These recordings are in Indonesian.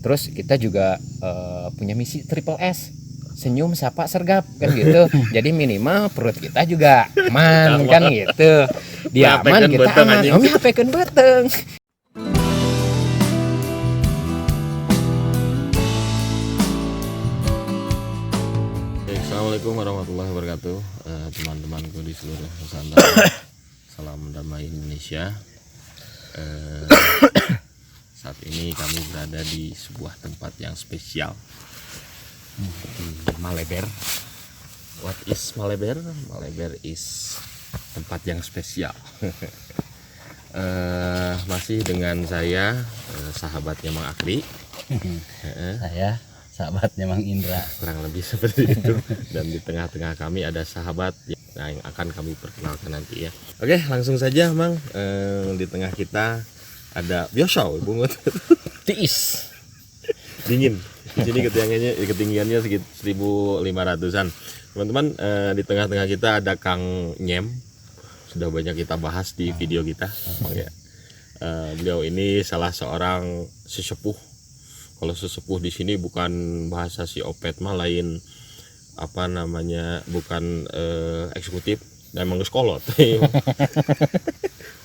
Terus kita juga punya misi triple S, senyum, sapa, sergap kan gitu. Jadi minimal perut kita juga aman kan gitu. Dia aman, kita aman. Kami hapekeun beteng. Assalamualaikum warahmatullahi wabarakatuh, teman-temanku di seluruh Nusantara. Salam damai Indonesia. Saat ini kami berada di sebuah tempat yang spesial di Maleber. What is Maleber? Maleber is tempat yang spesial. Masih dengan saya, sahabatnya Mang Akri. Saya sahabatnya Mang Indra, Kurang lebih seperti itu. Dan di tengah-tengah kami ada sahabat yang akan kami perkenalkan nanti ya. Oke, langsung saja Mang. Di tengah kita ada biosau bungut Tiis. dingin. Di sini ketinggiannya sekitar 1.500-an. Teman-teman, di tengah-tengah kita ada Kang Nyem. Sudah banyak kita bahas di video kita. Ya. Beliau ini salah seorang sesepuh. Kalau sesepuh di sini bukan bahasa si Opet mah lain apa namanya, bukan eksekutif dan emang kolot.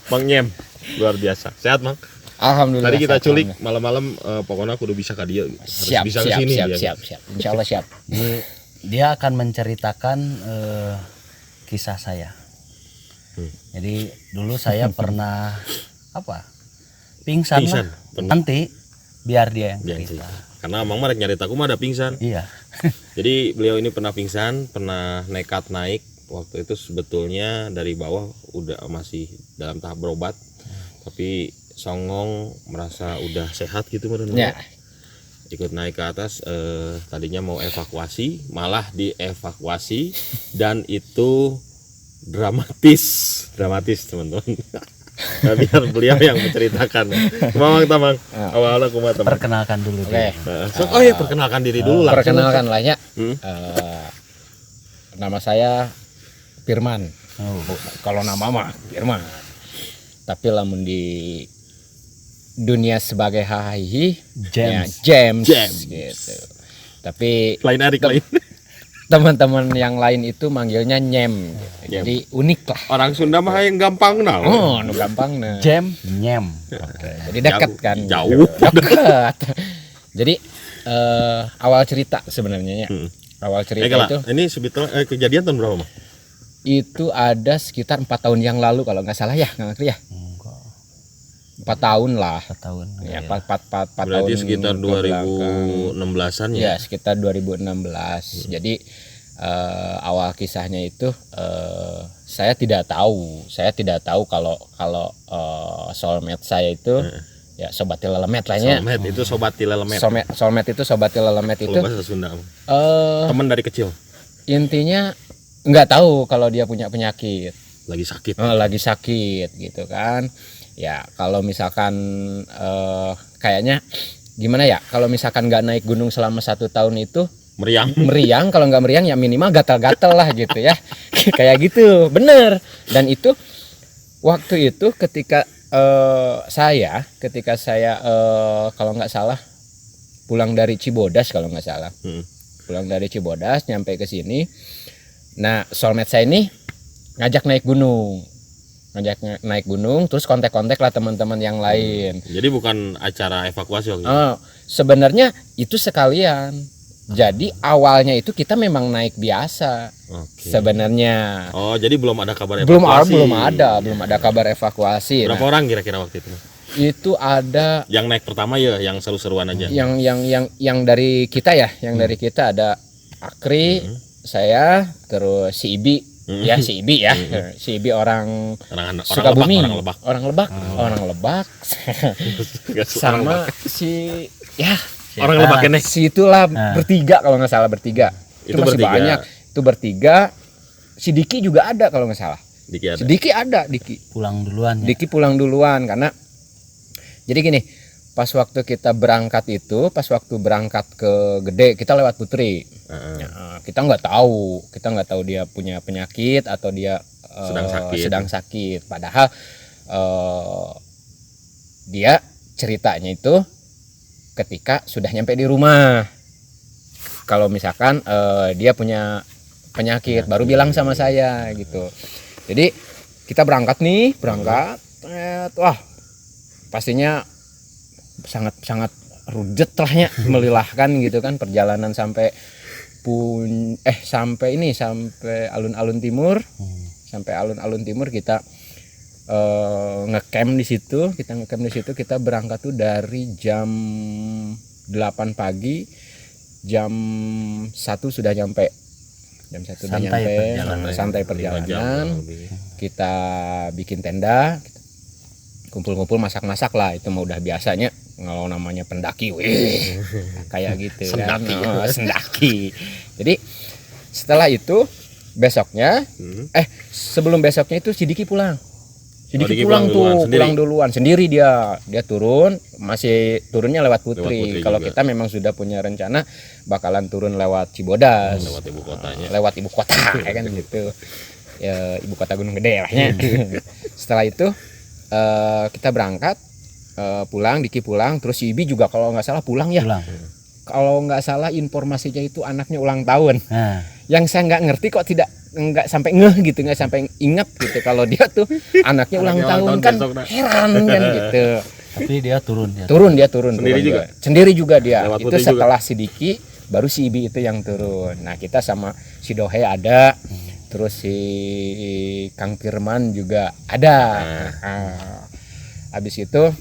Bang Nyem luar biasa. Sehat, Mang? Alhamdulillah. Tadi kita sehat, culik malam-malam, pokoknya kudu bisa ka dieu. Siap, bisa siap, kesini siap, dia. siap. Insya Allah siap. dia akan menceritakan kisah saya. Jadi dulu saya pernah pingsan lah. Pernah. Nanti biar dia yang Biar cerita. Karena Mang Marek nyarita aku mah ada pingsan. Iya. Jadi beliau ini pernah pingsan, pernah nekat naik. Waktu itu sebetulnya dari bawah udah masih dalam tahap berobat, tapi songong merasa udah sehat gitu menurut Ya. Ikut naik ke atas, tadinya mau evakuasi, malah dievakuasi dan itu dramatis teman-teman. Nah, biar beliau yang menceritakan. Kumaha Tamang? Awalnya kumaha Tamang? Perkenalkan dulu Oke. dia. Perkenalkan diri dulu lah. Perkenalkan lah ya. Hmm? Nama saya Firman. Oh. Kalau nama mah Firman. Tapi lamun di dunia sebagai hahihi James. ya, James James. gitu. Tapi Lain Arik lain. teman-teman yang lain itu manggilnya Nyem. Gitu. Nyem. Jadi unik lah. Orang Sunda mah yang gampang nah. Oh, nu gampang nah. Jam Nyem. Jadi dekat kan. Jauh. Dekat. Jadi awal cerita sebenarnya ya. Awal cerita itu ini sebetulnya kejadian tahun berapa mah? itu ada sekitar 4 tahun yang lalu kalau nggak salah ya, nggak ngerti ya. Enggak. 4 tahun lah. 4 tahun. Ya, 4 tahun. Berarti sekitar ke belakang. 2016-an Ya, ya. sekitar 2016. Jadi awal kisahnya itu saya tidak tahu kalau soulmate saya itu ya sobat lelemet lahnya. Soulmate itu sobat tilelemet. Soulmate itu sobat lelemet itu Kalau bahasa Sunda. Teman dari kecil intinya nggak tahu kalau dia punya penyakit. lagi sakit. Lagi sakit gitu kan. Ya kalau misalkan kayaknya gimana ya, kalau misalkan nggak naik gunung selama 1 tahun itu meriang, kalau nggak meriang ya minimal gatal-gatal lah gitu ya. Kayak gitu, bener. Dan itu waktu itu ketika saya kalau nggak salah pulang dari Cibodas, kalau nggak salah pulang dari Cibodas nyampe ke sini. Nah soulmate saya ini ngajak naik gunung, terus kontak-kontak lah teman-teman yang lain. Jadi bukan acara evakuasi waktu itu. Sebenarnya itu sekalian. Jadi awalnya itu kita memang naik biasa. Oke. Sebenarnya. Oh, jadi belum ada kabar evakuasi. Belum ada kabar evakuasi. Berapa orang kira-kira waktu itu? Itu ada Yang naik pertama ya, yang seru-seruan aja. yang dari kita ya, dari kita ada Akri, saya, terus si Ibi. Ya si Ibi ya, si Ibi orang Sukabumi, orang Lebak, sama si ya orang Lebak ini. Si itulah bertiga kalau nggak salah bertiga. Itu masih bertiga. banyak. Itu bertiga. Si Diki juga ada kalau nggak salah. Si Diki ada. Pulang duluan ya. Diki pulang duluan karena jadi gini, pas waktu kita berangkat ke Gede kita lewat Putri. Ya, kita nggak tahu dia punya penyakit atau dia sedang sakit. Padahal dia ceritanya itu ketika sudah nyampe di rumah. Kalau misalkan dia punya penyakit baru bilang sama saya gitu. Jadi kita berangkat, wah pastinya sangat rudet lah ya, melelahkan gitu kan perjalanan sampai sampai alun-alun timur. Sampai alun-alun timur kita ngecamp di situ, kita berangkat tuh dari jam 8 pagi, jam 1 sudah nyampe. Jam 1 udah nyampe, santai perjalanan. Kita bikin tenda, kumpul-kumpul masak-masak lah, itu mah udah biasanya kalau namanya pendaki, kayak gitu kan, sendaki. Jadi setelah itu besoknya, sebelum besoknya itu si Diki pulang. Pulang duluan sendiri dia turun, masih turunnya lewat Putri. Kalau kita memang sudah punya rencana bakalan turun lewat Cibodas, lewat ibu kota ya kan gitu, ya ibu kota Gunung Gede lahnya. Setelah itu kita berangkat, pulang, Diki pulang, terus si Ibi juga kalau nggak salah pulang ya. Kalau nggak salah informasinya itu anaknya ulang tahun. Yang saya nggak ngerti kok nggak sampai gitu, nggak sampai ingat gitu kalau dia tuh anaknya ulang tahun kan, heran kan gitu. Tapi dia turun sendiri juga dia. Itu setelah si Diki baru si Ibi itu yang turun. Nah kita sama si Dohe ada, terus si Kang Firman juga ada. Habis itu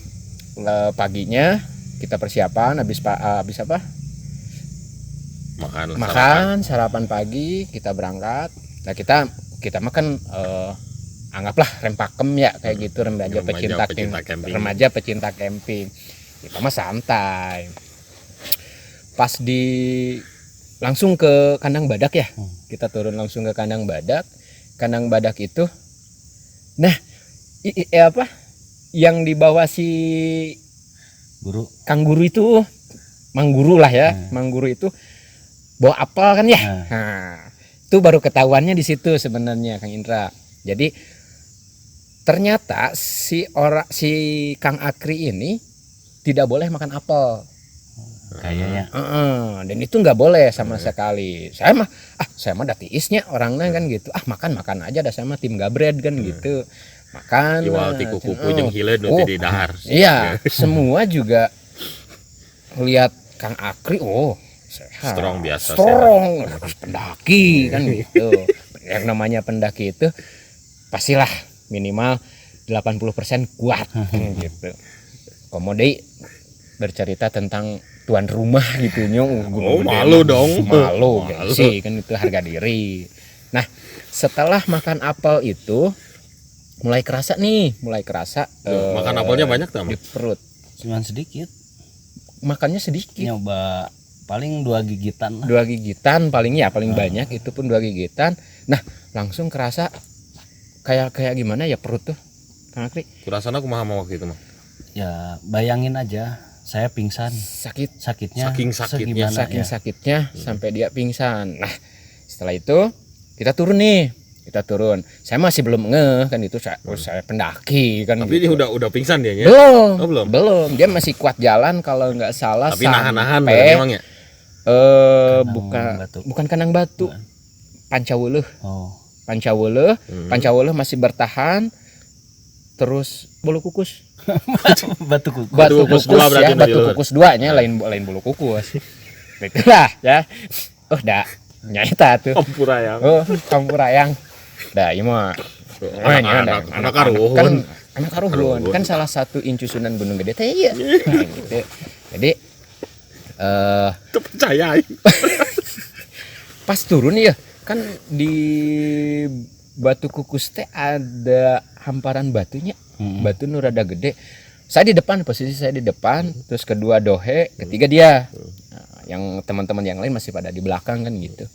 paginya kita persiapan, habis apa? Makan sarapan pagi, kita berangkat. Nah kita makan anggaplah rempakem ya kayak gitu, remaja pecinta camping. Kita mah santai. Pas langsung ke kandang badak ya. Kita turun langsung ke kandang badak. Kandang badak itu, nah yang dibawa si guru, Kang Guru itu, Mang Guru lah ya, Mang Guru itu bawa apel kan ya. Nah, itu baru ketahuannya di situ sebenarnya Kang Indra. Jadi ternyata si Kang Akri ini tidak boleh makan apel. Kayaknya. Dan itu nggak boleh sama sekali. Saya mah datiisnya orangnya kan gitu. Makan aja dah, sama tim Gabred kan gitu. Makan. Iwal tiku kuku jeung hile nu di dahar. Iya, semua juga lihat Kang Akri, sehat. Strong, pendaki kan gitu. Yang namanya pendaki itu pastilah minimal 80% kuat gitu. Komodai bercerita tentang tuan rumah gitu nyong. Malu dong. Malu sih kan, itu harga diri. Nah, setelah makan apel itu mulai kerasa. Makan apelnya banyak tuh, di perut. Cuman sedikit. Makannya sedikit. Nyoba paling 2 gigitan lah. 2 gigitan paling banyak, itu pun 2 gigitan. Nah, langsung kerasa kayak gimana ya perut tuh, Kang Akri? Kurasana kumaha waktu itu mah? Ya, bayangin aja saya pingsan. Sakitnya saking sakitnya sampai dia pingsan. Nah, setelah itu kita turun. Saya masih belum ngeh kan, itu saya pendaki kan. Tapi gitu. dia udah pingsan dia ya? Belum. Dia masih kuat jalan kalau nggak salah. Tapi nahan-nahan memang ya? Bukan Kanang Batu. Pancawuluh. Pancawuluh masih bertahan. Terus Bulu Kukus. Batu kukus. Batu kukus 2-nya, lain bulu kukus. Itulah ya. Dah nyata tuh. Campur ayang. Dah ieu mah. Anak karuhun. Anak karuhun kan salah satu incu Sunan Gunung Gede teh ya. Nah, gitu. Jadi percaya. Pas turun ya kan di Batu Kukus teh ada hamparan batunya. Batu nu rada gede. Posisi saya di depan, terus kedua Dohe, ketiga dia. Nah, yang teman-teman yang lain masih pada di belakang kan gitu.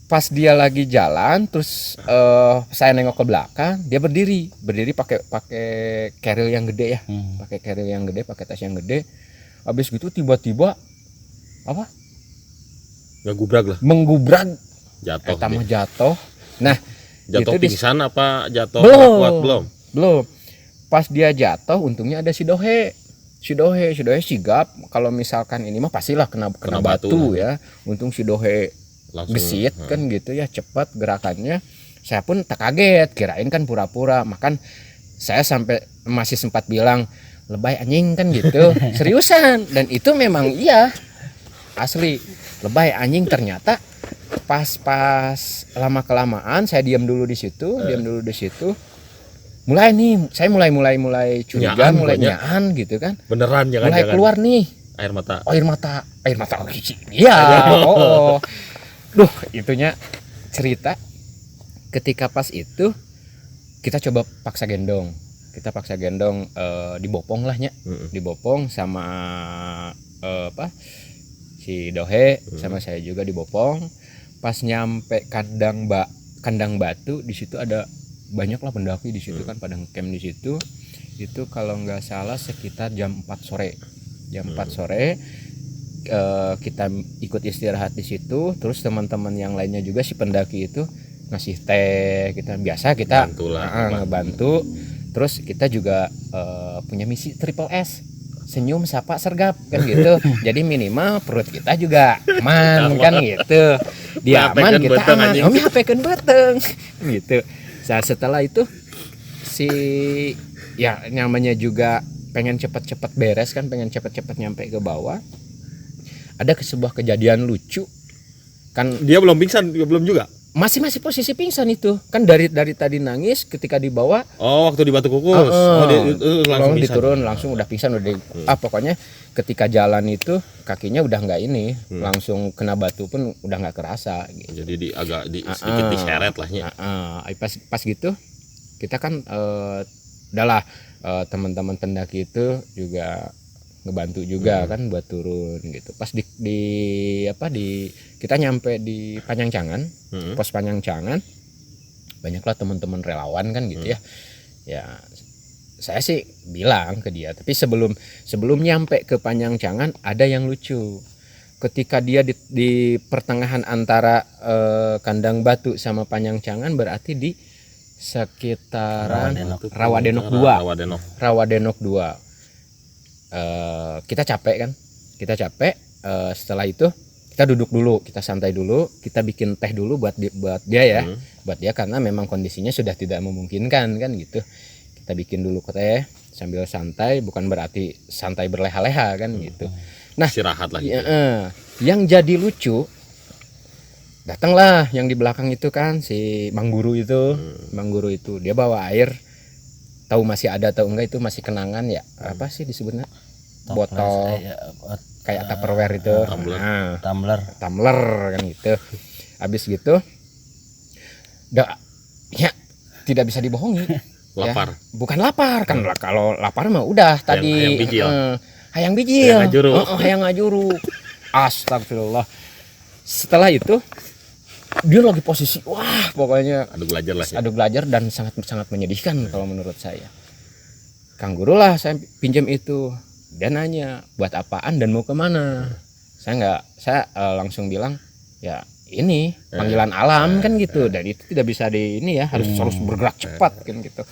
Pas dia lagi jalan, terus saya nengok ke belakang, dia berdiri pakai keril yang gede ya, pakai keril yang gede, pakai tas yang gede. Habis gitu tiba-tiba menggubrak, jatuh. Nah, jatuh pingsan apa jatuh belum, kuat belum? Pas dia jatuh, untungnya ada si Dohe. Si Dohe sigap kalau misalkan ini mah pastilah kena batu ya. Untung si Dohe langsung gesit kan gitu ya, cepat gerakannya. Saya pun tak kaget, kirain kan pura-pura. Makan saya sampai masih sempat bilang lebay anjing kan gitu. Seriusan, dan itu memang iya asli lebay anjing. Ternyata pas lama kelamaan saya diam dulu di situ, mulai nih saya mulai curiga, mulai nyaan gitu kan, beneran mulai keluar nih air mata iya. Duh, itunya cerita ketika pas itu kita coba paksa gendong dibopong lah nya, dibopong sama si Dohe sama saya juga dibopong. Pas nyampe kandang batu, di situ ada banyak lah pendaki di situ kan, pada ngecamp di situ. Itu kalau nggak salah sekitar jam 4 sore. Kita ikut istirahat di situ. Terus teman-teman yang lainnya juga si pendaki itu ngasih teh, kita ngebantu. Terus kita juga punya misi triple S, senyum, sapa, sergap kan gitu. Jadi minimal perut kita juga aman kan gitu. Dia aman, kita aman. Hapekeun beteng gitu. Nah, setelah itu namanya juga pengen cepet-cepet beres kan, pengen cepet-cepet nyampe ke bawah. Ada sebuah kejadian lucu kan. Dia belum pingsan, belum juga. Masih posisi pingsan itu kan, dari tadi nangis. Ketika dibawa, waktu di Batu Kukus, langsung diturun, langsung udah pingsan pokoknya ketika jalan itu kakinya udah nggak ini, langsung kena batu pun udah nggak kerasa gitu. Jadi sedikit diseret lahnya. Pas gitu kita kan udahlah, teman-teman pendaki itu juga ngebantu juga kan buat turun gitu. Pas kita nyampe di Panjangcangan, pos Panjangcangan, banyaklah teman-teman relawan kan gitu ya. Ya saya sih bilang ke dia, tapi sebelum nyampe ke Panjangcangan ada yang lucu. Ketika dia di pertengahan antara kandang batu sama Panjangcangan, berarti di sekitaran Rawadenok 2. Kita capek. Setelah itu kita duduk dulu, kita santai dulu, kita bikin teh dulu buat dia ya, buat dia, karena memang kondisinya sudah tidak memungkinkan kan gitu. Kita bikin dulu teh sambil santai, bukan berarti santai berleha-leha kan gitu. Nah, istirahat lah gitu. Yang jadi lucu, datanglah yang di belakang itu kan si Mang Guru itu. Mang Guru itu dia bawa air, tahu masih ada atau enggak itu masih kenangan ya, apa sih disebutnya, botol kayak Tupperware itu, tumbler kan gitu. Habis gitu ya tidak bisa dibohongi. Lapar. Ya, bukan lapar kan, kalau lapar mah udah tadi hayang bijil. Hayang ngajuru. Astagfirullah. Setelah itu dia lagi posisi pokoknya adu belajar dan sangat menyedihkan kalau menurut saya. Kang Guru lah saya pinjam itu. Dia nanya buat apaan dan mau kemana. Saya langsung bilang ya ini panggilan alam kan gitu, dan itu tidak bisa harus bergerak cepat kan gitu.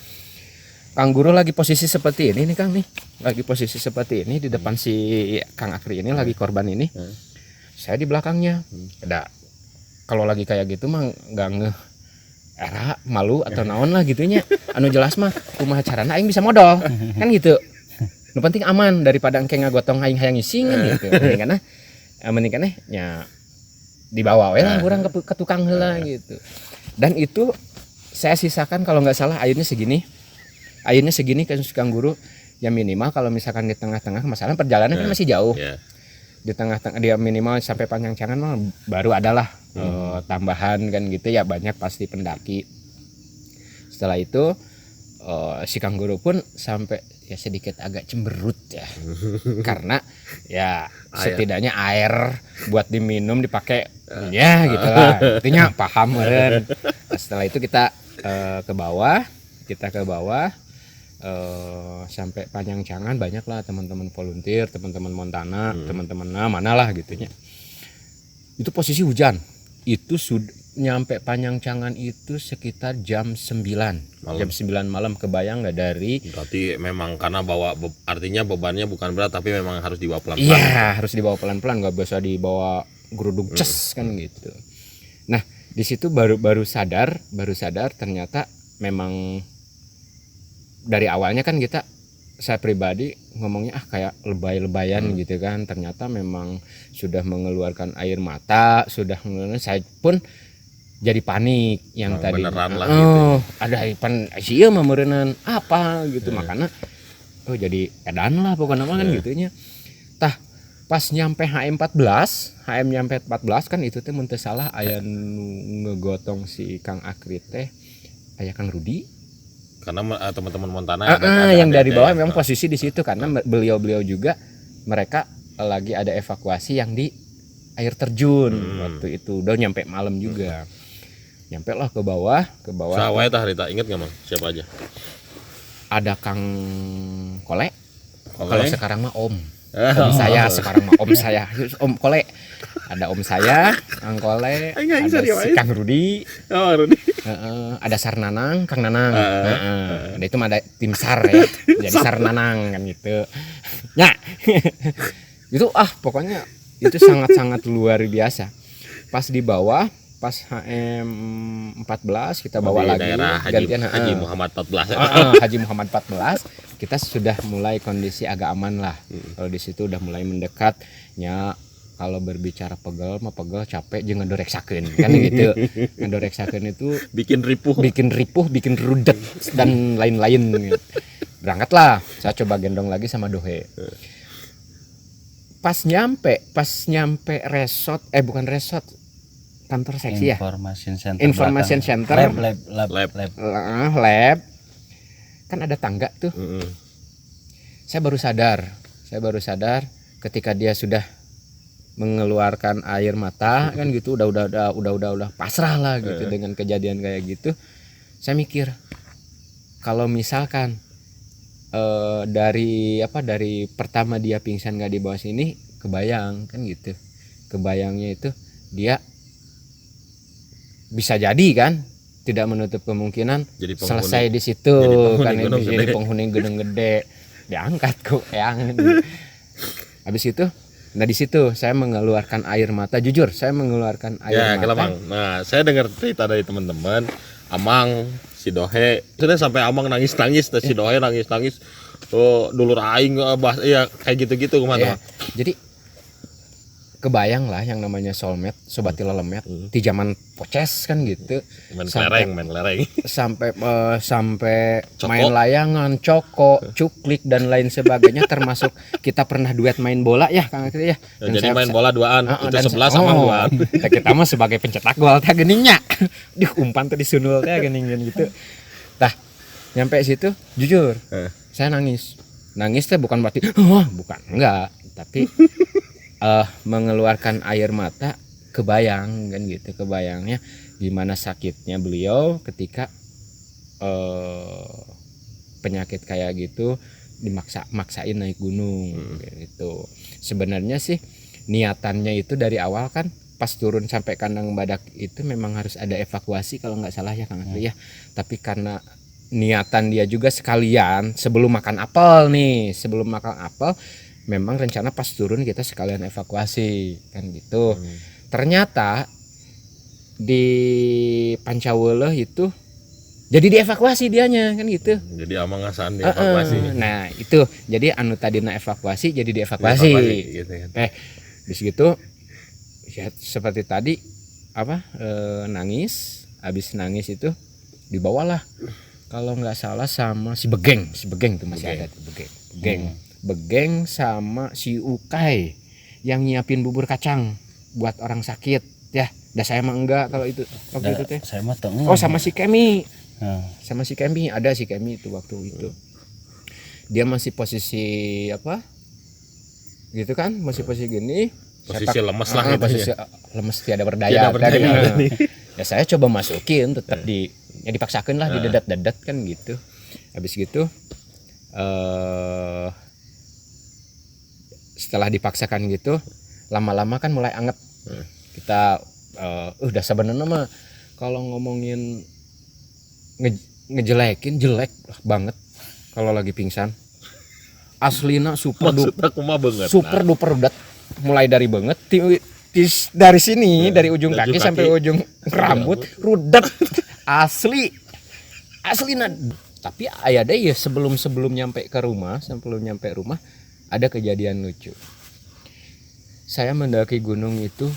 Kang Guru lagi posisi seperti ini nih Kang nih, lagi posisi seperti ini di depan si Kang Akri ini, lagi korban ini. Saya di belakangnya. Kalau lagi kayak gitu mah nggak era malu atau naon lah gitunya. Anu jelas mah kumaha carana aing bisa modal kan gitu. Nu penting aman daripada engke ngagotong aing hayang ising kan gitu. Mendingan nya dibawa we lah urang ke tukang heula gitu. Dan itu saya sisakan kalau nggak salah airnya segini ke Kang Guru. Ya minimal kalau misalkan di tengah-tengah, masalah perjalanan kan masih jauh. Di tengah-tengah dia minimal sampai Panjangcangan mah baru adalah tambahan kan gitu ya, banyak pasti pendaki. Setelah itu si Kang Guru pun sampai ya sedikit agak cemberut ya. Karena ya setidaknya air buat diminum dipakai ya gitu lah. Intinya paham kan. Setelah itu kita ke bawah sampai Panjangcangan, banyaklah teman-teman volunteer, teman-teman Montana, teman-teman mana lah gitunya. Itu posisi hujan. Itu nyampe Panjangcangan itu sekitar jam 9 Malam. jam 9 malam. Kebayang nggak dari Berarti memang karena artinya bebannya bukan berat tapi memang harus dibawa pelan-pelan. iya harus dibawa pelan-pelan, nggak bisa dibawa geruduk ces kan gitu. Nah di situ baru sadar ternyata memang dari awalnya kan saya pribadi ngomongnya kayak lebay-lebayan gitu kan, ternyata memang sudah mengeluarkan air mata, saya pun jadi panik yang tadi beneran lah gitu. ada ICU mah meureunnan apa gitu, makanya jadi edan lah pokoknya kan gitunya. Tah pas nyampe HM nyampe 14 kan itu teh mun teu salah aya ngegotong si Kang Akrit teh aya Kang Rudi. Karena teman-teman Montana yang dari bawah memang posisi di situ karena beliau juga mereka lagi ada evakuasi yang di air terjun waktu itu udah nyampe malam juga. Nyampe lah ke bawah. Sawah tah harita inget nggak Mang? Siapa aja? Ada Kang Kole. Kalau sekarang mah Om saya sekarang mah Om saya. Om Kole. Ada Om saya, Kang Kole, ada si Kang Rudi. Ada Sarnanang, Kang Nanang. Ada itu ada tim SAR ya. Jadi Sarnanang kan gitu. Ya. Itu pokoknya itu sangat-sangat luar biasa. Pas di bawah, pas HM 14 kita bawa lagi gantian Haji Muhammad 14. Haji Muhammad 14 kita sudah mulai kondisi agak aman lah. Kalau di situ udah mulai mendekatnya. Kalau berbicara pegel capek jeung ngadoreksakeun kan gitu. Ngadoreksakeun itu bikin ripuh, bikin rudet dan lain-lain. Berangkatlah, saya coba gendong lagi sama Dohe. Pas nyampe resort, bukan resort, kantor seksi Information Center. Lab. Kan ada tangga tuh. Saya baru sadar ketika dia sudah mengeluarkan air mata kan gitu, udah pasrah lah gitu dengan kejadian kayak gitu. Saya mikir kalau misalkan dari pertama dia pingsan nggak di bawah sini, kebayang kan gitu, kebayangnya itu dia bisa jadi kan tidak menutup kemungkinan selesai di situ kan, jadi penghuni gedung gede diangkat kok yang habis itu. Nah di situ saya mengeluarkan air mata, jujur saya mengeluarkan air mata. Mang. Nah saya dengar cerita dari teman-teman, Amang, si Dohe, sudah sampai Amang nangis, si Dohe nangis, dulur aing ya kayak gitu kemana? Jadi kebayang lah yang namanya soulmate, sobat lelemet di zaman poces kan gitu. Main kelereng. Sampai main layangan, coko, cuklik dan lain sebagainya, termasuk kita pernah duet main bola ya Kang Akri ya. Jadi main bola duaan, itu 11 sama duaan. Kita mah sebagai pencetak gol teh geningnya. Umpan teh disunul teh geuning gitu. Tah, nyampe situ jujur saya nangis. Nangis teh bukan berarti bukan, enggak, tapi mengeluarkan air mata, kebayang kan gitu, kebayangnya gimana sakitnya beliau ketika penyakit kayak gitu maksain naik gunung gitu. Sebenarnya sih niatannya itu dari awal kan pas turun sampai kandang badak itu memang harus ada evakuasi kalau nggak salah ya Kang Akri ya. Tapi karena niatan dia juga sekalian sebelum makan apel memang rencana pas turun kita sekalian evakuasi kan gitu. Ternyata di Pancaweuleh itu jadi dievakuasi dianya kan gitu. Jadi Amang ngasaan dievakuasi. Nah itu jadi anu tadina evakuasi jadi dievakuasi gitu kan. Di situ ya, seperti tadi nangis, habis nangis itu dibawalah kalau nggak salah sama si Begeng tuh masih ada tuh Begeng sama si Ukai yang nyiapin bubur kacang buat orang sakit ya. Dah saya mah enggak kalau itu waktu itu teh. Saya mah sama si Kemi. Sama si Kemi, ada si Kemi itu waktu itu. Dia masih posisi gitu kan, masih posisi gini. Posisi lemes lah gitu. Posisi lemes tiada berdaya. Ya saya coba masukin tetap dipaksakan lah didedat-dedat kan gitu. Habis gitu setelah dipaksakan gitu lama-lama kan mulai anget. Kita udah sebenarnya mah kalau ngomongin ngejelekin jelek banget kalau lagi pingsan. Aslina super duper udah mulai dari banget dari sini dari ujung kaki sampai ujung rambut rudet asli nah. Tapi aya deh ya sebelum nyampe rumah ada kejadian lucu. Saya mendaki gunung itu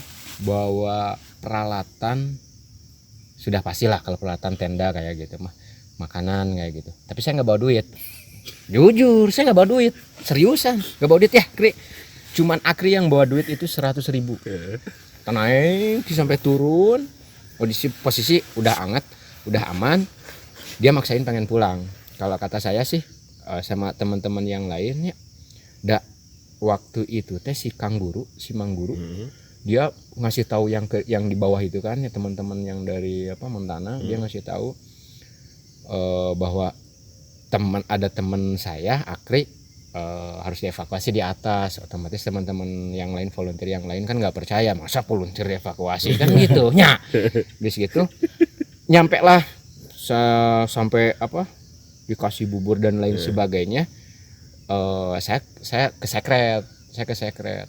bawa peralatan, sudah pastilah kalau peralatan tenda kayak gitu mah, makanan kayak gitu. Tapi saya nggak bawa duit. Jujur, saya nggak bawa duit. Seriusan, nggak bawa duit ya, Kri. Cuman Akri yang bawa duit itu 100.000. Naik sampai turun. Posisi udah anget, udah aman. Dia maksain pengen pulang. Kalau kata saya sih sama teman-teman yang lainnya, waktu itu teh si Mang Guru, dia ngasih tahu yang di bawah itu kan ya, teman-teman yang dari Montana, dia ngasih tahu bahwa ada teman saya Akri harus dievakuasi di atas. Otomatis teman-teman yang lain, volunteer yang lain kan nggak percaya, masa volunteer evakuasi kan gitu nya. Bis gitu nyampe lah sampai dikasih bubur dan lain sebagainya. Saya ke sekret.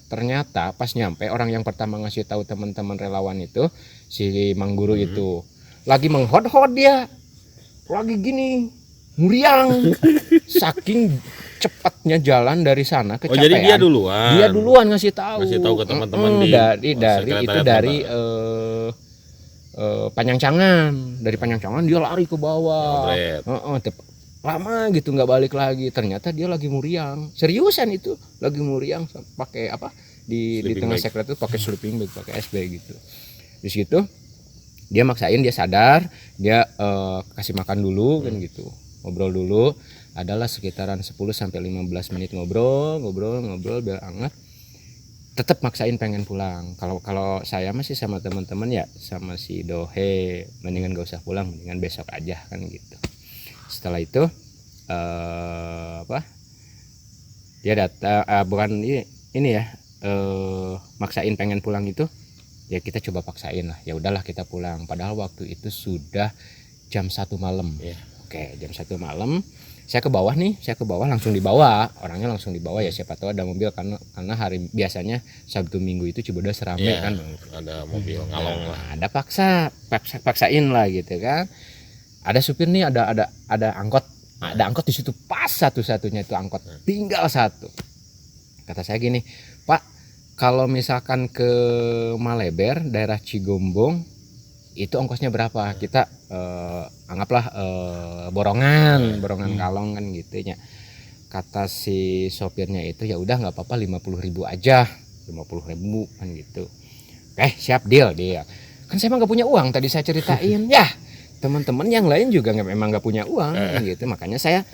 Ternyata pas nyampe, orang yang pertama ngasih tahu teman-teman relawan itu si Mang Guru itu lagi menghod-hod, dia lagi gini muriang saking cepatnya jalan dari sana, kecapean. Jadi dia duluan ngasih tahu ke teman-teman dari Panjangcangan. Dari Panjangcangan dia lari ke bawah. Lama gitu nggak balik lagi. Ternyata dia lagi muriang. Seriusan itu lagi muriang pakai di tengah sekret itu pakai sleeping bag, pakai SB gitu. Di situ dia maksain, dia sadar, dia kasih makan dulu kan gitu. Ngobrol dulu, adalah sekitaran 10 sampai 15 menit ngobrol biar hangat. Tetap maksain pengen pulang. Kalau saya masih sama teman-teman ya, sama si Dohe, mendingan gak usah pulang, mendingan besok aja kan gitu. Setelah itu dia datang, bukan ini ya, maksain pengen pulang itu, ya kita coba paksain lah. Ya udahlah kita pulang. Padahal waktu itu sudah jam 1 malam. Oke, jam 1 malam. Saya ke bawah langsung dibawa. Orangnya langsung dibawa, ya siapa tahu ada mobil, karena hari biasanya Sabtu Minggu itu Cibodas rame kan. Ada mobil ngalong lah. Ada paksain lah gitu kan. Ada supir nih, ada angkot. Ada angkot di situ, pas satu-satunya itu angkot. Tinggal satu. Kata saya gini, Pak, kalau misalkan ke Maleber, daerah Cigombong, itu ongkosnya berapa? Kita anggaplah borongan kalong kan gitu ya. Kata si sopirnya itu, ya udah nggak apa-apa, 50.000 aja, 50.000 kan gitu. Siap, deal. Kan saya emang nggak punya uang, tadi saya ceritain. Ya teman-teman yang lain juga memang nggak punya uang kan gitu. Makanya saya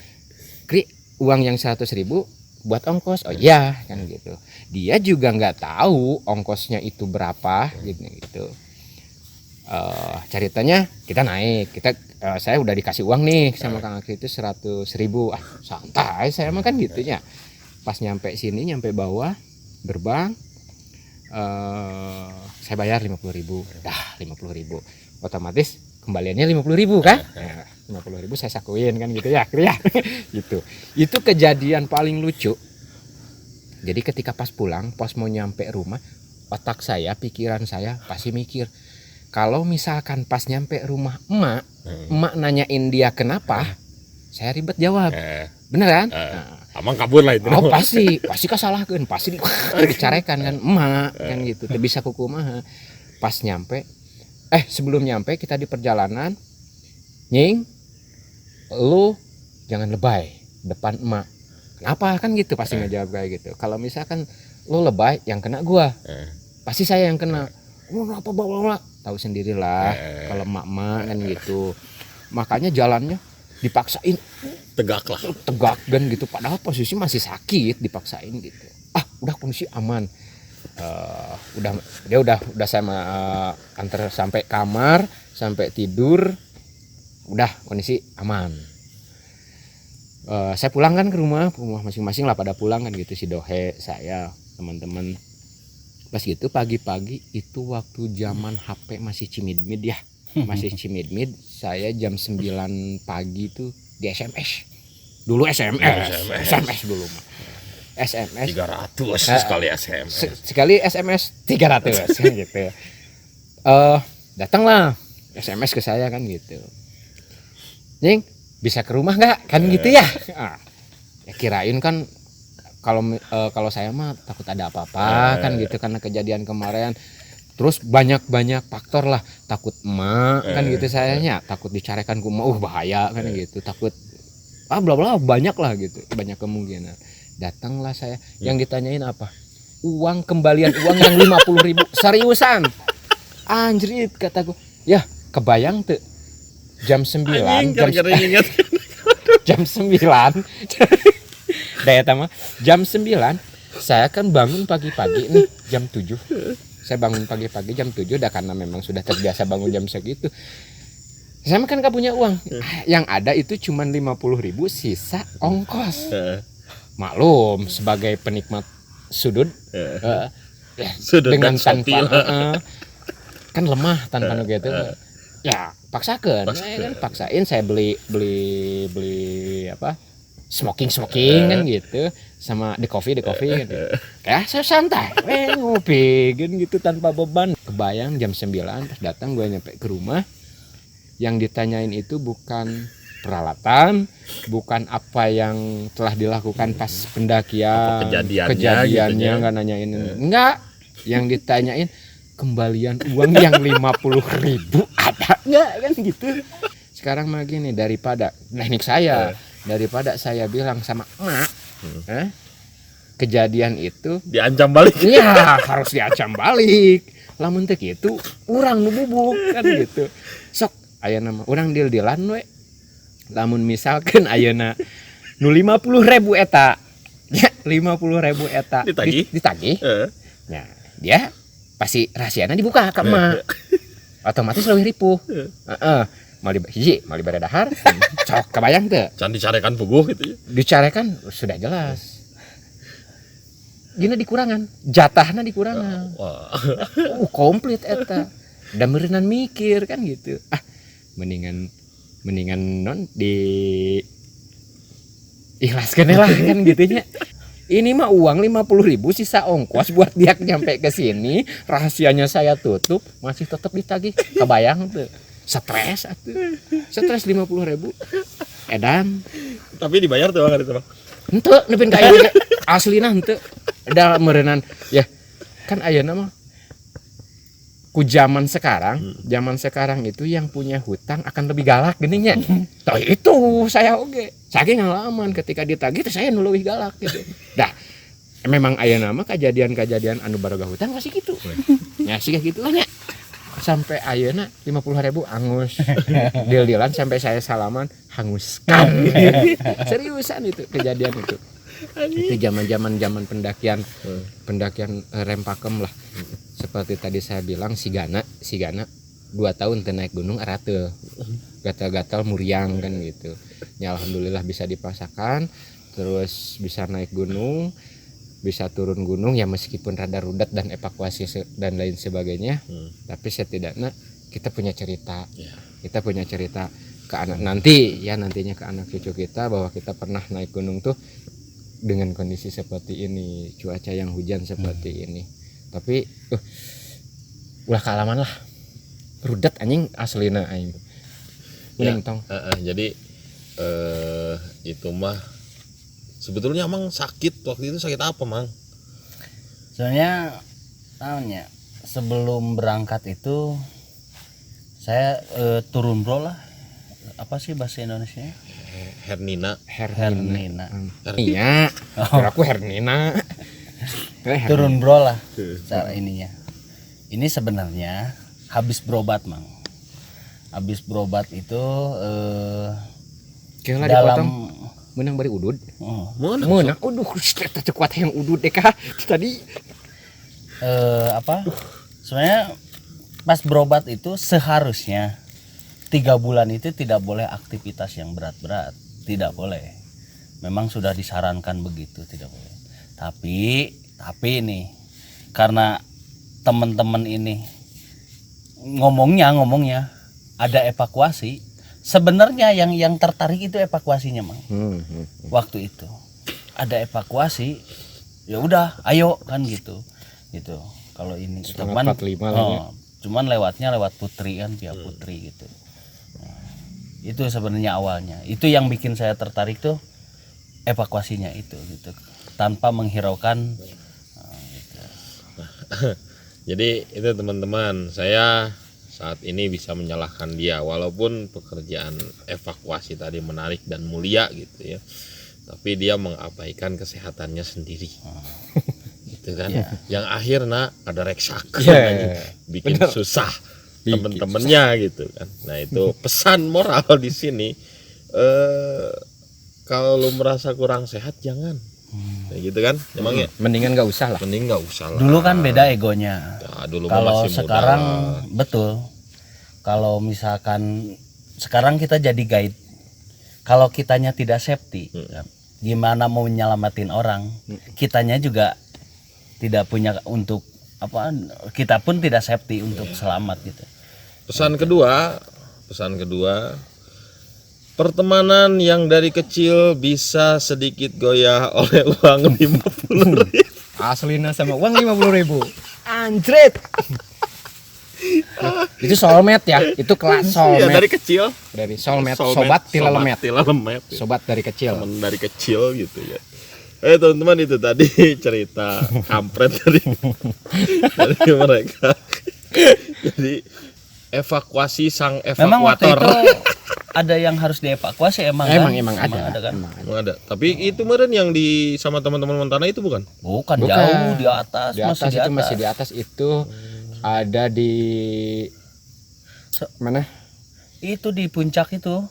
uang yang 100.000 buat ongkos. Oh iya kan gitu. Dia juga nggak tahu ongkosnya itu berapa gitu. Ceritanya kita naik, saya udah dikasih uang nih sama Kang Akri itu 100.000. Santai saya mah kan gitu ya. Pas nyampe sini, nyampe bawah gerbang, saya bayar 50.000. Dah 50.000. Otomatis kembaliannya 50.000 kan? 50.000 saya sakuin kan gitu ya, Akri ya. Gitu. Itu kejadian paling lucu. Jadi ketika pas pulang, pas mau nyampe rumah, otak saya, pikiran saya pasti mikir, kalau misalkan pas nyampe rumah emak nanyain dia kenapa, saya ribet jawab. Beneran? Amang kabur lah itu. Oh pasti kasalahkeun, pasti dicarekan kan emak kan gitu. Teu bisa kukumaha. Pas nyampe, sebelum nyampe kita di perjalanan, Nying, lu jangan lebay depan emak. Kenapa kan gitu, pasti ngejawab kayak gitu. Kalau misalkan lu lebay, yang kena gua. Pasti saya yang kena. Apa bawa? Tahu sendirilah kalau emak-emak kan gitu. Makanya jalannya dipaksain tegak kan gitu, padahal posisi masih sakit, dipaksain gitu. Udah kondisi aman. Udah saya antar sampai kamar, sampai tidur, udah kondisi aman. Saya pulang kan ke rumah masing-masing lah, pada pulang kan gitu, si Dohe, saya, teman-teman. Pas gitu pagi-pagi itu waktu zaman HP masih cimid-mid ya. Masih cimid-mid, saya jam 9 pagi tuh di SMS. Dulu SMS dulu mah. SMS 300 sekali SMS. Sekali SMS 300 kan gitu. Datanglah SMS ke saya kan gitu. Nying, bisa ke rumah nggak? Kan gitu ya. Ya kirain kan kalau saya mah takut ada apa-apa kan gitu karena kejadian kemarin. Terus banyak faktor lah, takut emak kan gitu sayanya, takut dicarekan ku emak, bahaya kan gitu, takut bla bla banyak lah gitu, banyak kemungkinan. Datanglah saya, yang ditanyain apa? Kembalian uang yang 50.000, seriusan. Anjrit kataku. Ya, kebayang tuh. Jam 9, jam 9. Daya tama, jam 9 saya kan bangun pagi-pagi nih jam 7. Saya bangun pagi-pagi jam 7 udah karena memang sudah terbiasa bangun jam segitu. Saya kan gak punya uang. Yang ada itu cuma 50.000 sisa ongkos. Maklum sebagai penikmat sudut Sudut dengan dan tanpa kan lemah tanpa gitu. Ya paksakan. Paksain saya beli apa? Smoking kan gitu sama the coffee gitu. Kayak saya santai ngopi gitu tanpa beban. Kebayang jam 9 pas datang gue nyampe ke rumah, yang ditanyain itu bukan peralatan, bukan apa yang telah dilakukan pas pendakian, kejadiannya nggak gitu, nanyain enggak, yang ditanyain kembalian uang yang 50.000 ada nggak kan gitu. Sekarang mah gini, daripada saya bilang sama emak kejadian itu diancam balik. Ya harus diancam balik. Lamun teh kitu urang nu bubuk kan gitu. Sok ayeuna mah urang deal-dealan we. Lamun misalkan ayeuna nu 50.000 eta. Ya 50.000 eta ditagih. Nah, dia pasti rahasiana dibuka ka emak. Otomatis leuwih ripuh. Mau diberi dahar, sok kebayang tuh. Can dicarekan puguh gitu ya. Dicarekan sudah jelas. Gina dikurangan, jatahna dikurangan. Komplit eta. Da meureunnan mikir kan gitu. Mendingan non di ikhlaskeun lah kan gitunya. Ini mah uang 50.000 sisa ongkos buat dia nyampe ke sini, rahasianya saya tutup, masih tetap ditagih. Kebayang tuh. Stres 50.000 edan, tapi dibayar tuh bang itu bang. Henteu nepi ka ieu aslina henteu da meureunnan ya kan ayeuna mah ku zaman sekarang itu yang punya hutang akan lebih galak geuning nya. Toh itu saya oge saking ngalaman ketika ditagih teh saya nu leuwih galak gitu. Dah memang ayeuna mah kejadian anu baroga hutang pasti kitu. Nya sih gitu lah nya. Sampai ayeuna 50.000 angus. Deal-dealan sampai saya salaman hanguskan. Seriusan itu kejadian itu. Itu zaman pendakian rempakem lah. Seperti tadi saya bilang sigana 2 tahun teu naik gunung arate. Gatal-gatal muriang kan gitu. Ya alhamdulillah bisa dipaksakan, terus bisa naik gunung, bisa turun gunung ya meskipun rada rudet dan evakuasi dan lain sebagainya, tapi setidaknya kita punya cerita, kita punya cerita ke anak nantinya ke anak cucu kita bahwa kita pernah naik gunung tuh dengan kondisi seperti ini, cuaca yang hujan seperti ini, tapi ulah kealaman lah, rudet anjing aslina aing. Jadi itu mah sebetulnya Mang sakit waktu itu, sakit apa Mang? Soalnya tahunnya sebelum berangkat itu saya turun bro lah. Apa sih bahasa Indonesia? Hernina. Iya. Aku Hernina. Turun bro lah cara ininya. Ini sebenarnya habis berobat Mang. Habis berobat itu dalam menang bari udud. Menang. Kita cekuat yang udud deh kah tadi. Sebenarnya pas berobat itu seharusnya 3 bulan itu tidak boleh aktivitas yang berat-berat, tidak boleh. Memang sudah disarankan begitu, tidak boleh. Tapi nih karena teman-teman ini ngomongnya ada evakuasi, sebenarnya yang tertarik itu evakuasinya, Mang. Waktu itu ada evakuasi, ya udah ayo kan gitu kalau ini cuman cuman lewat putri kan, via putri gitu. Nah, itu sebenarnya awalnya itu yang bikin saya tertarik tuh evakuasinya itu gitu, tanpa menghiraukan gitu. Jadi itu teman-teman, saya saat ini bisa menyalahkan dia walaupun pekerjaan evakuasi tadi menarik dan mulia gitu ya, tapi dia mengabaikan kesehatannya sendiri. Gitu kan. Yang akhirnya ada reksak bikin susah temen-temennya gitu kan. Nah itu pesan moral di sini, kalau lu merasa kurang sehat jangan kayak gitu kan, emang ya Mendingan nggak usah lah. mending nggak usah lah. Dulu kan beda egonya. Nah, dulu Kalau masih muda sekarang lah. betul. Kalau misalkan sekarang kita jadi guide, kalau kitanya tidak safety, gimana mau nyelamatin orang? Kitanya juga tidak punya untuk apa? Kita pun tidak safety untuk selamat gitu. Pesan kedua, pertemanan yang dari kecil bisa sedikit goyah oleh uang 50.000. Aslina sama uang 50.000. Anjrit. Itu soulmate ya, itu kelas Iya, soulmate. dari kecil. Dari soulmate, sobat tilalemet. Tilalemet. Sobat dari kecil. Teman dari kecil gitu ya. Teman-teman, itu tadi cerita kampret dari mereka. Jadi evakuasi sang Memang waktu evakuator. itu ada yang harus dievakuasi emang ada kan? Emang ada. Tapi itu meren yang di sama teman-teman Montana itu bukan? Bukan, jauh di atas, Di atas itu masih di atas itu ada di mana? Itu di puncak itu.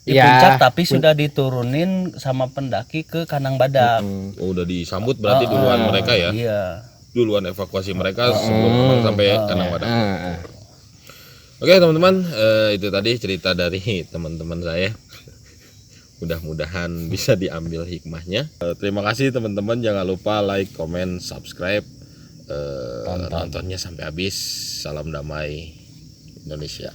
Di Ya, puncak tapi sudah diturunin sama pendaki ke Kanang Badak. Oh, udah disambut berarti duluan mereka ya? Iya. Duluan evakuasi mereka sebelum memang sampai Kanang Badak. Ah. Oke teman-teman, itu tadi cerita dari teman-teman saya. Mudah-mudahan bisa diambil hikmahnya. Terima kasih teman-teman, jangan lupa like, comment, subscribe, nontonnya sampai habis. Salam damai Indonesia.